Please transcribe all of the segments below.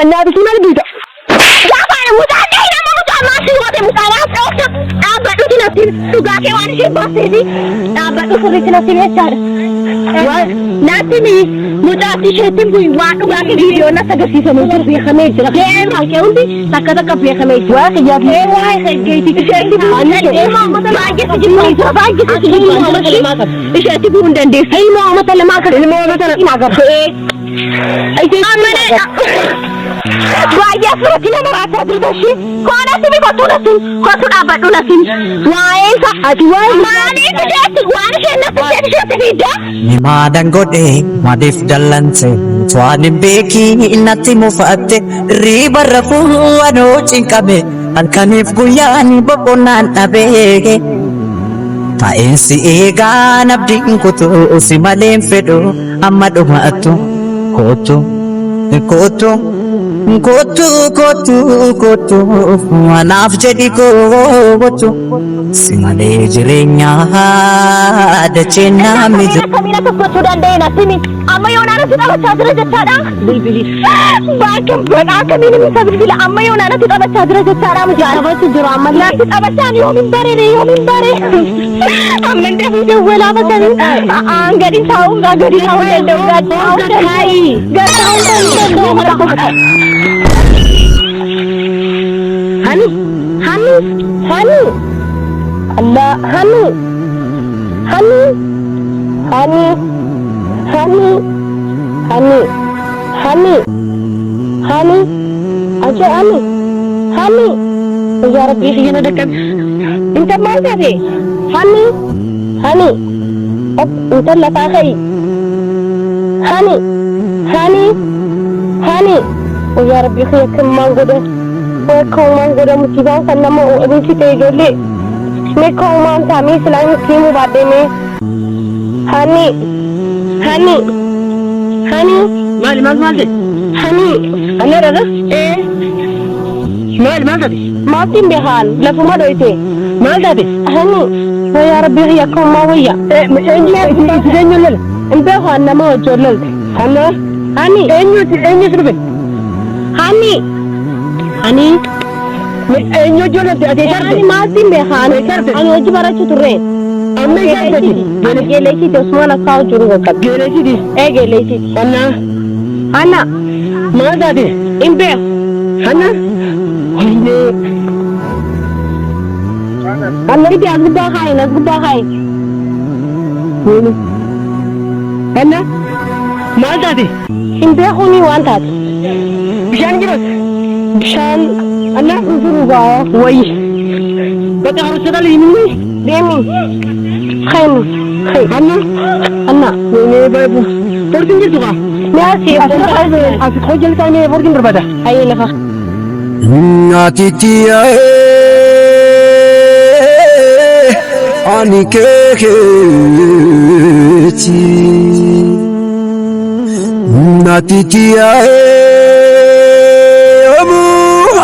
أنا بسمع البيت يا فانا متعدي هنا ما ماشي وقت مقالات أوكي أبغى نسي تقاكي وأنا شيء بسيطي أبغى نسي نسي يشار ناسي متعدي شيء تبغي وأنا تقاكي فيديو ناس أجلس يسمعون في خميس كيف هالكيوندي تكذا في خميس واحد يا بيه واحد جيتي تشيلي أنا ليه ما مثلا ما جيت تجيبني ما جيت تجيبني ما ماشي إيش تبون دندي أي ما مثلا ما كذا ما مثلا ما كذا أي شيء وايا فرتنا مرات هذا كونا سمي كتونا بدونا سمي واي صحتي واي ماني بجت وانا شنو بجت شو تفيدا ما دنگوده ما دف دلنسه تواني بيكي نتي مفاتة ريبا رفو وانو چنكمه الكنيف قياني بقنان أبيه تاينسي إيغا نبدين كتو سمالين فدو أما دوماتو كوتو kotu anaaf jedhi kotu simalee jireenya dachee namni jiru. Samina tokkochuu dandeenya simi amma yoonaan si taphachaa jira jechaadha. Bilbili. Baay'een badhaa kamiin isa bilbila amma yoonaan si taphachaa jira jechaadha mucaa. Taphachaa jiru amma si taphachaan yoomin bare. Amma ndafii dawwalaa bakanii. Gadi taa'uun danda'u Hani Allah Hani aja Hani ya Rabbi khiyana dekat inta mana deh Hani inta lafakai Hani ya Rabbi khiyana manggoda kau dah musibah karena mau abis itu jadi, mereka mau kami selain muslim bade me, Hani, mal, Hani, ane rada, mal tadi, mati behan, lalu mana itu, mal tadi, Hani, ya Rabbi ya kau mau ya, enggak, behan nama jual, Hani, enggak sebab, Hani enyo jole ade jarde mati me khane ani oji barachu turre amme jarde geleki to smala kaw juru ka geleki di geleki anna ma dade imbe anna hoine anna di agba khai hoine anna ma dade imbe khoni wantat bishan giros bishan أنا أزورها وي بتعرف شو اللي مني ديمي خيم أنا وين بابو فرقين جتوها ماشي أفي خجل كاني فرقين بربادة هاي لفا ناتيتي أني كيكتي ناتيتي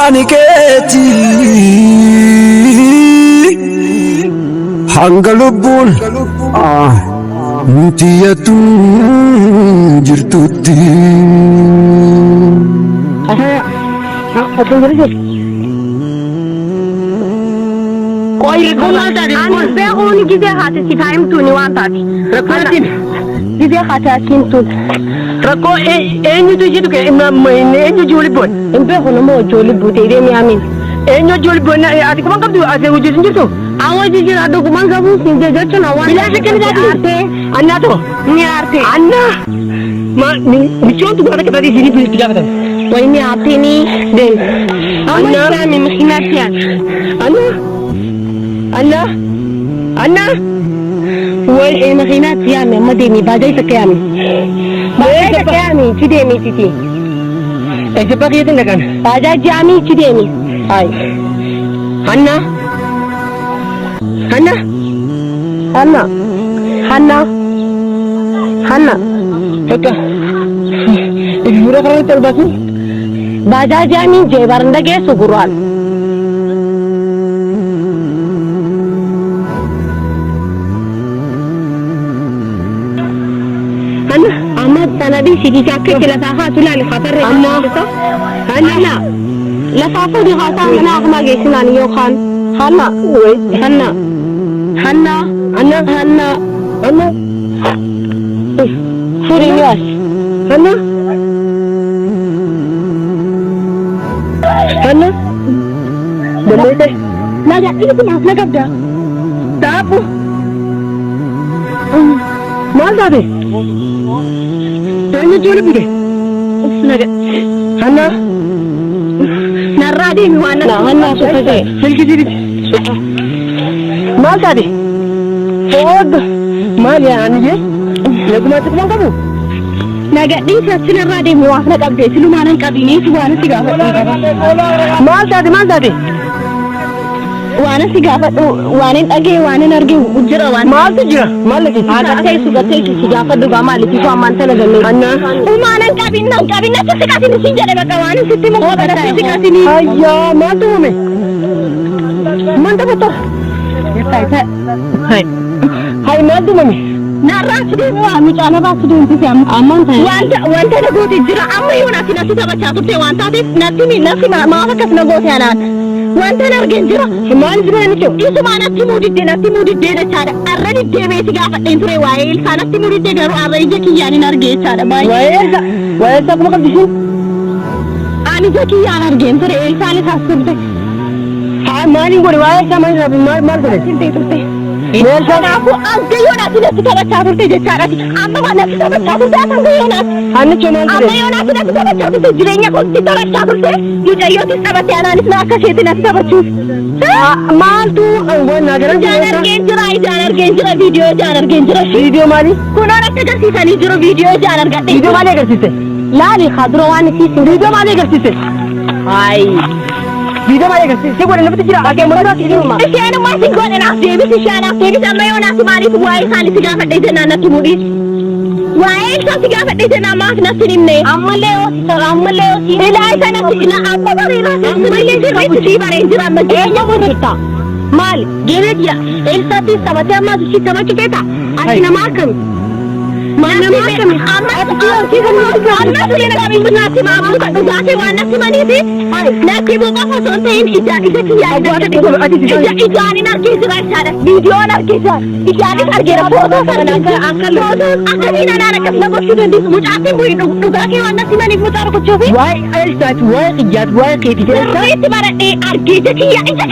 Aniketi hangalubun mutiyatu jirtuti koi rekona tadi an behon gide hate si time tu ni wan tadi rekotin gide hate kin tu rako enyu tu jitu ke enyu joli bon embe hono mo joli bute ide mi amin enyu joli bon ati kuma kabdu ase wuju sinjitu awo jiji ado kuma gabu sinje jatto na wan bila sekali dadi anna to ni arte anna ma ni chontu gada ke tadi sini please tiga kata wai ni arte ni den anna mi mkhinatian anna wai mkhinatian me madini bajai takami Cidemi titi. Siapa kita nak kan? Pada jami cidemi. Hai. Hanna. Oke. Ibu orang itu terbasu. Pada jami je baranda ke suguran. Tanadi sidi jaket kela taha tulali khatar. Anna. Hanna. Lafaafuu di haasaa mana akkuma geessinaan yookaan Hanna. Hanna. Hanna. Hanna. Hanna. Hanna. Fuudhin yoo as. Hanna. Hanna. Dameete. Naga ini maaf na qabda. Taapu. Maal taate? Eenyu ijoollee bide? Naga. Hanna. Narraa deemi waan na. Hanna suphate. Silki jiriti. Maal taate? Ood. Maal yaa anije? Eeguma xiqqoon qabu? Naga dhiisa sinarraa deemi waaf na qabde silumaan hin qabinee si waan si gaafadhu. Maal taate maal taate? Waan si gaafadhu waan hin dhagee waan hin argee jira waan. Maaltu jira? Maal lagi? Agartee si gaafadhu gaa maaliif ifu ammaan sana galle. Anna. Uumaan hin qabin natti si kaasin si jedhe bakka waan sitti mu godhata si kaasin. Ayyaa maaltu uume? Manta foto. Yetta. Hai maaltu uume? Narraa si deemu waa mucaana baatu deemti si ammaan ta'e. Wanta na goote jira amma yoo natti natti taphachaa turte waan taateef natti maaf akkas na goote anaan. Wanta argeen jira maal jira nicho isuma natti mudiddee jechaadha arra diddee si gaafadheen ture waa'ee ilsaa natti mudiddee garuu arra ija kiyyaan hin argee jechaadha baay'ee waa'ee ilsaa kuma qabdisi ani ija kiyyaan argeen ture ilsaan isaas turte haa maaliin godhe waa'ee ilsaa maal godhe turte kanaafuu angayyoonaa natti taphachaa turte jechaadha amma waan natti taphachaa turte angayyoonaa annicho maal godhe angayyoonaa natti taphachaa turte jireenya kootti taphachaa turte mucayyootis taphatte anaanis na akka isheetti natti taphachuuf maaltu wanna garan ijaan argeen jira viidiyoo maali kunoon akka agarsiisanii jiru viidiyoo ijaan argadhe viidiyoo maali agarsiiste laali khadro waan isiisu viidiyoo maali agarsiiste hai video malee kan si godhe namatti jira akee mura kiiduma isheen amma si godhe naaf deebis isheen naaf deebis amma yoo naaf maaliif waa'ee isaanii si gaafadhe jennaan natti mudhiis waa'ee isaa si gaafadhe jennaan maaf natti himne ammallee yoo ilaa isa natti na amma bareera ammallee jirreetti si bareen jira amma eenyu mudhirta maal geemeetiya eelsatti taphatee amma si taphachuu feeta ati nama akkami mana maakami amma amma tuli na gabi bunati ma buka dugate wa nasi maniti nati buka foto tein ija kiya ija ni na kizra shada video na kizra ija ni argera foto sana akal akali na na kasna ko shudu dis mujate bui dugake wa nasi mani mutar ko chobi why I start why ijat why kiti reti mara e arge kiya ija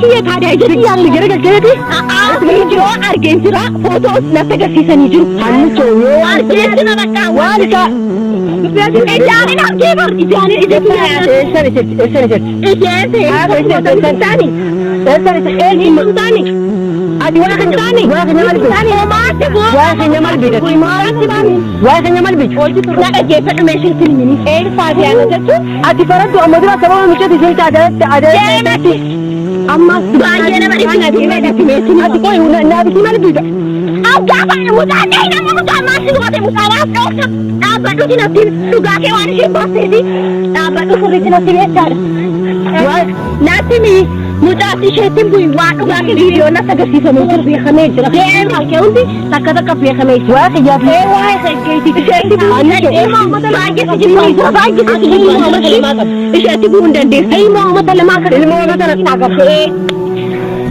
kiya thada ija kiya ligera gati video argenjira foto na taga sisani jiru hancho argentina nakka walika ijani na kebar ijani ija kiya sani adi wala kan tani wala nyamal bi na da ke fadu mai shi tilmini fa ya na tattu adi faradu amadura sababa mu ce ta ada amma ba ya na bari kana bi da me tini adi ko na bi mal bi aga ba mu ta dai na mu ta ma shi ko te mu ta wa ka da ba du kina tin du ga ke wani shi ba sai di da ba du furi kina tin ya wa na tini mutati shetin bui wa duga ke video na taga si samu tur bi khame jira ke ma ke undi takka bi khame wa ke ya be wa ke ti shetin bu anna ke ma mata ma ke si ma ba ke si ma mata shetin bu ndande sai ma mata ma ka ilmo mata na ka ke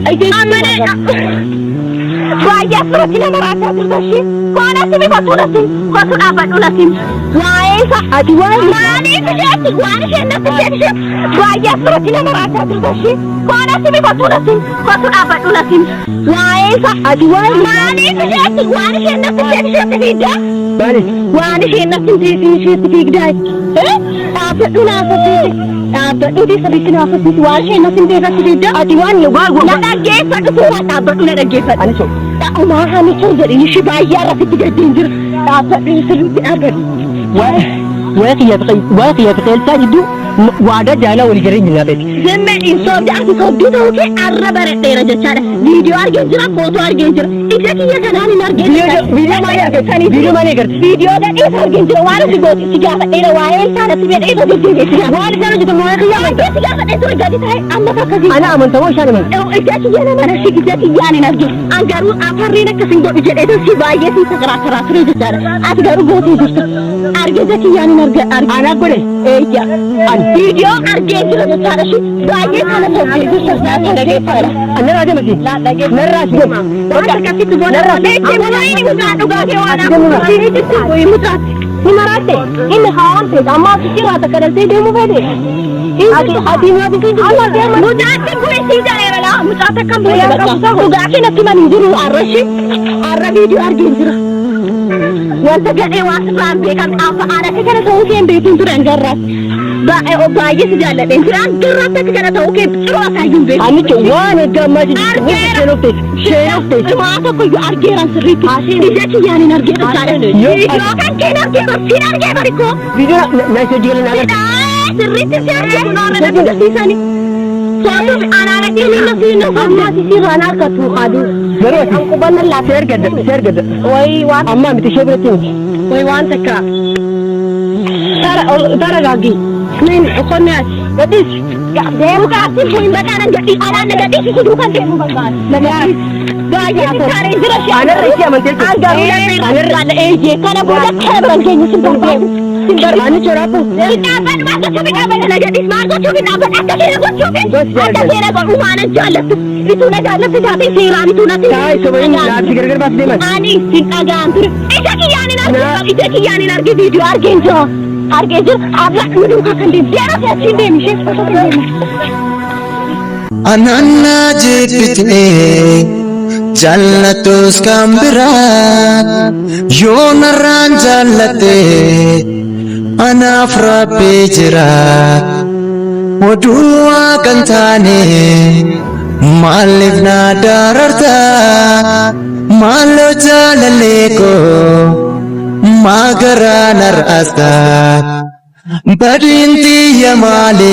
ai ke amane wa ya protina marata turdashi kona si mi faturasi fatuna badulasi wa esa adi wa mani sheti wa shena sheti wa ya protina marata turdashi kona si mi faturasi fatuna badulasi wa esa adi wa mani sheti wa shena sheti vida bali wa shena sheti vida abadula sheti abadu sabikina sheti wa shena sheti vida adi wa na da ge fadu wa abadula da ge fadu aniso ma hani tunzari shi ba ya rafi tigadin jir ta fadi sirri abad wa ya taqil waada jala wal jarin labet zemme inso da ko dudo ke araba redera jachara video argen jira photo argen jira ite ki ya kanani nargen video ma ya kani video ma ne gar video da is argen jira wala si goti si ga fadera waye sana si bede do de si wala sana jitu mo ya ya si ga fadera to gadi tai amma ka kaji ana amanta wo shana man ite ki yana mana shi ite ki yana nargen angaru afarri na kasin godi jede to si ba ya si sakara kara tru jachara at garu goti jirta argen ki yana Ana godhe eeyya an viidiyoo argee jira jechaadha shi baay'ee kana tokko dhageeffadha anarraa deemati narraa si deema waan harkasitti boona leechi munaayini mucaa dhugaatee waan asitti boyi mutaatti ni maraatte inni hawaante ammaa fi jiraata kadhaltee deemuu fedhe ati mucaatti bu'e sii jaleera laa mucaa takkan bu'e dhugaatii natti manii jiru arra viidiyoo argee jira wanta gadhee waan sirraan beekan aanatti kana ta'uu kee beekuun ture garraas baay'ee si jaalladheen ture garraas akka kana ta'uu kee xiroo asaayyuun beeku anichi waan gammaa sheenofte cimaa tokko iyyuu argeeran sirriitti ija kiyyaanin argee dhachaadha yoo kan keen argeeran siin argee barikoo viidiyoo naasoo jiran agarra sirriitti si argee noorra natti garsiisanii soatu anaana dhiirri nasiina fammaati sirraan harkatu adu garuu anqubanna laa sergada way waan amma miti shebrati way waan takka tara gagi nin okonnaat gadis deemu kaati buin badana gadi anaana gadi si dukan deemu bagan lamari gaya tare jira shi anar riki amante angarula anar kana eje kana boda kebran kenyu simbar deemu simbar ani chorapu itaban masa chubi kabana gadi margo chubi na badaka kira go chubi akka kira go umana jalatu itu na jalatu jati sirani tu na kai so bayin laati gargar bas deman ani sintaga antur ita kiyani nargi video argenjo argenjo abla mudu ka kandi dera se chinde mi shek foto kende ananna jepite jallatos kambira yonaran jallate anafra pejira odua kantane malif na dararta malo jalaleko magara nar asta badinti yamale